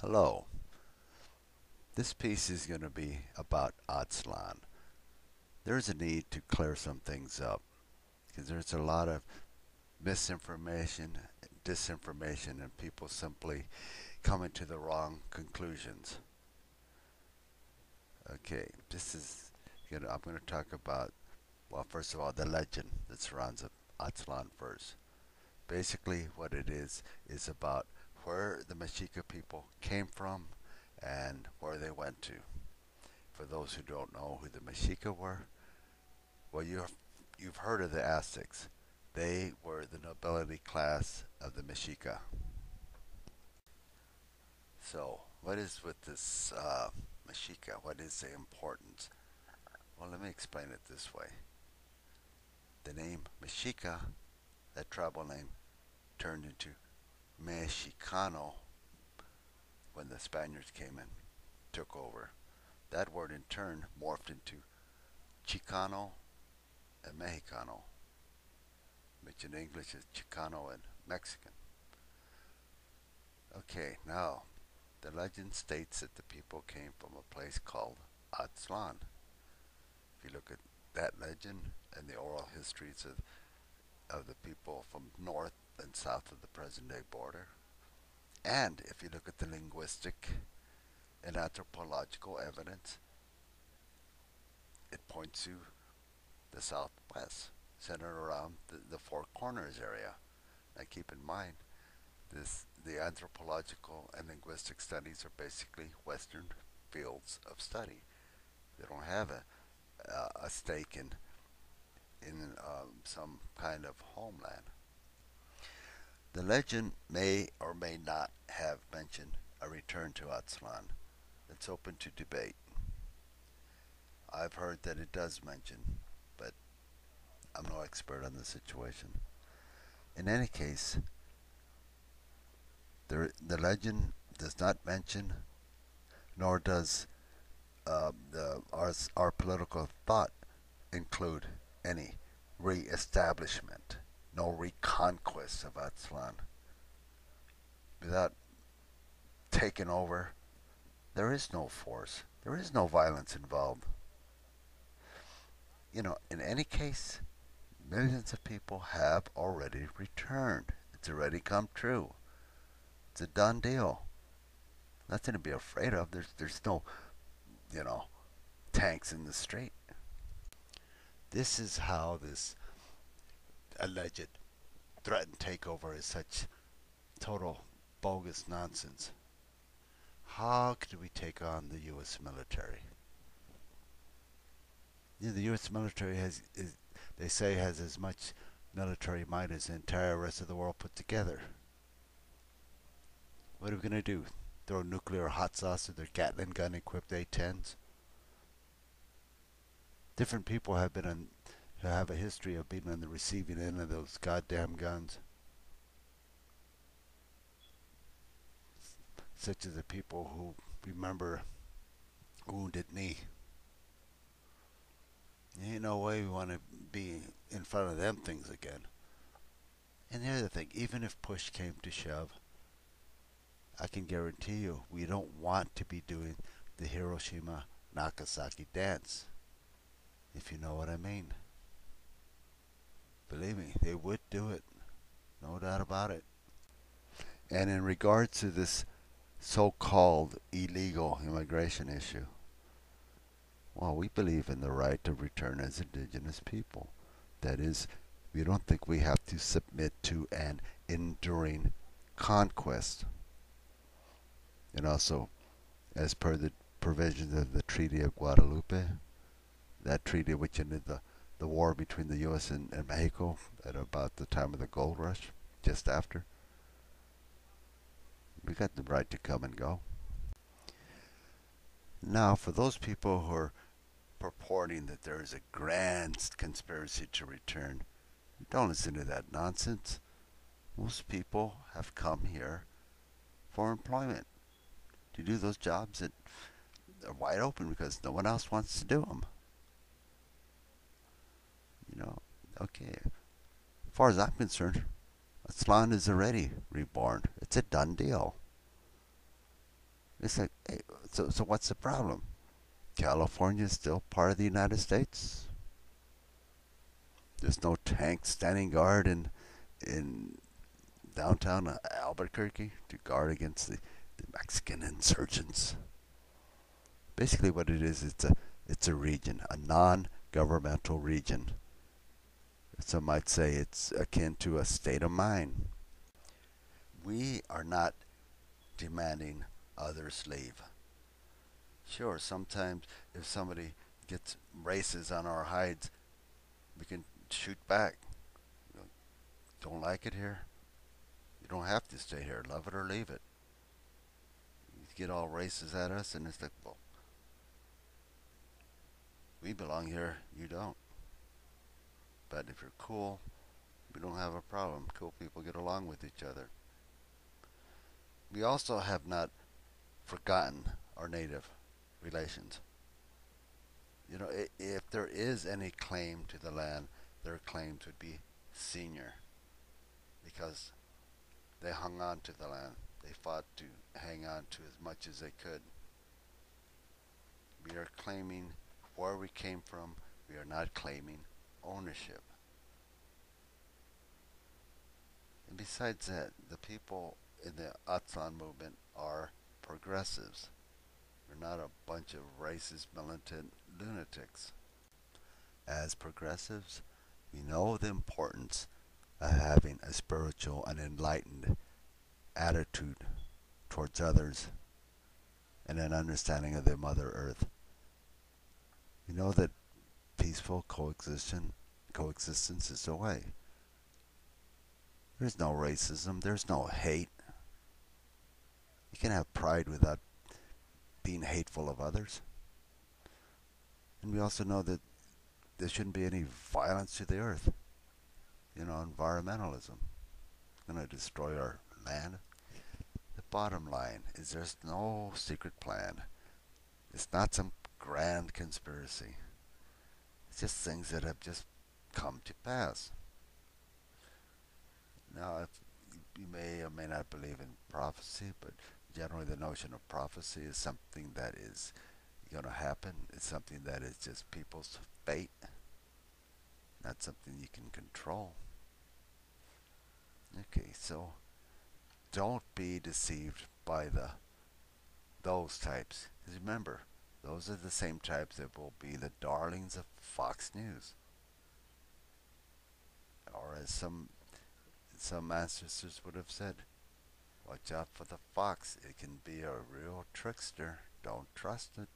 Hello. This piece is going to be about Atzlan. There's a need to clear some things up because there's a lot of misinformation, disinformation, and people simply coming to the wrong conclusions. Okay, I'm going to talk about, well, first of all, the legend that surrounds Atzlan first. Basically, what it is about where the Mexica people came from and where they went to. For those who don't know who the Mexica were, well, you've heard of the Aztecs. They were the nobility class of the Mexica. So, what is with this Mexica? What is the importance? Well, let me explain it this way. The name Mexica, that tribal name, turned into Mexicano when the Spaniards came and took over. That word in turn morphed into Chicano and Mexicano, which in English is Chicano and Mexican. Okay, now the legend states that the people came from a place called Atzlan. If you look at that legend and the oral histories of the people from north and south of the present day border, and if you look at the linguistic and anthropological evidence, it points to the southwest, centered around the Four Corners area. Now keep in mind, the anthropological and linguistic studies are basically Western fields of study. They don't have a stake in some kind of homeland. The legend may or may not have mentioned a return to Atzlan. It's open to debate. I've heard that it does mention, but I'm no expert on the situation. In any case, the legend does not mention, nor does our political thought include any re-establishment, no reconquest of Atzlan. Without taking over, there is no force, there is no violence involved. In any case, millions of people have already returned. It's already come true. It's a done deal. Nothing to be afraid of. There's no, you know, tanks in the street. This is how this alleged threatened takeover is such total bogus nonsense. How could we take on the U.S. military? The U.S. military they say, has as much military might as the entire rest of the world put together. What are we going to do? Throw nuclear hot sauce at their Gatling gun equipped A-10s? Different people have a history of being on the receiving end of those goddamn guns. Such as the people who remember Wounded Knee. Ain't no way we want to be in front of them things again. And the other thing, even if push came to shove, I can guarantee you we don't want to be doing the Hiroshima Nagasaki dance, if you know what I mean. Believe me, they would do it. No doubt about it. And in regards to this so-called illegal immigration issue, well, we believe in the right to return as indigenous people. That is, we don't think we have to submit to an enduring conquest. And also, as per the provisions of the Treaty of Guadalupe, that treaty which ended the war between the U.S. and Mexico at about the time of the gold rush, just after, we got the right to come and go. Now, for those people who are purporting that there is a grand conspiracy to return, don't listen to that nonsense. Most people have come here for employment, to do those jobs that are wide open because no one else wants to do them. Okay. As far as I'm concerned, Atzlan is already reborn. It's a done deal. It's like, hey, so what's the problem? California is still part of the United States. There's no tank standing guard in downtown Albuquerque to guard against the Mexican insurgents. Basically, what it is, it's a region, a non-governmental region. Some might say it's akin to a state of mind. We are not demanding others leave. Sure, sometimes if somebody gets races on our hides, we can shoot back. You know, don't like it here? You don't have to stay here. Love it or leave it. You get all races at us, and it's like, well, we belong here. You don't. But if you're cool, we don't have a problem. Cool people get along with each other. We also have not forgotten our native relations. You know, if there is any claim to the land, their claims would be senior because they hung on to the land. They fought to hang on to as much as they could. We are claiming where we came from. We are not claiming ownership. And besides that, the people in the Atzlan movement are progressives. We're not a bunch of racist, militant lunatics. As progressives, we know the importance of having a spiritual and enlightened attitude towards others and an understanding of the Mother Earth. We know that peaceful coexistence is the way. There's no racism, there's no hate. You can have pride without being hateful of others. And we also know that there shouldn't be any violence to the earth. You know, environmentalism. It's going to destroy our land. The bottom line is there's no secret plan. It's not some grand conspiracy. It's just things that have just come to pass. Now, if you may or may not believe in prophecy, but generally the notion of prophecy is something that is going to happen. It's something that is just people's fate, not something you can control. Okay, so don't be deceived by those types. Because remember, those are the same types that will be the darlings of Fox News. Or as some ancestors would have said, watch out for the fox. It can be a real trickster. Don't trust it.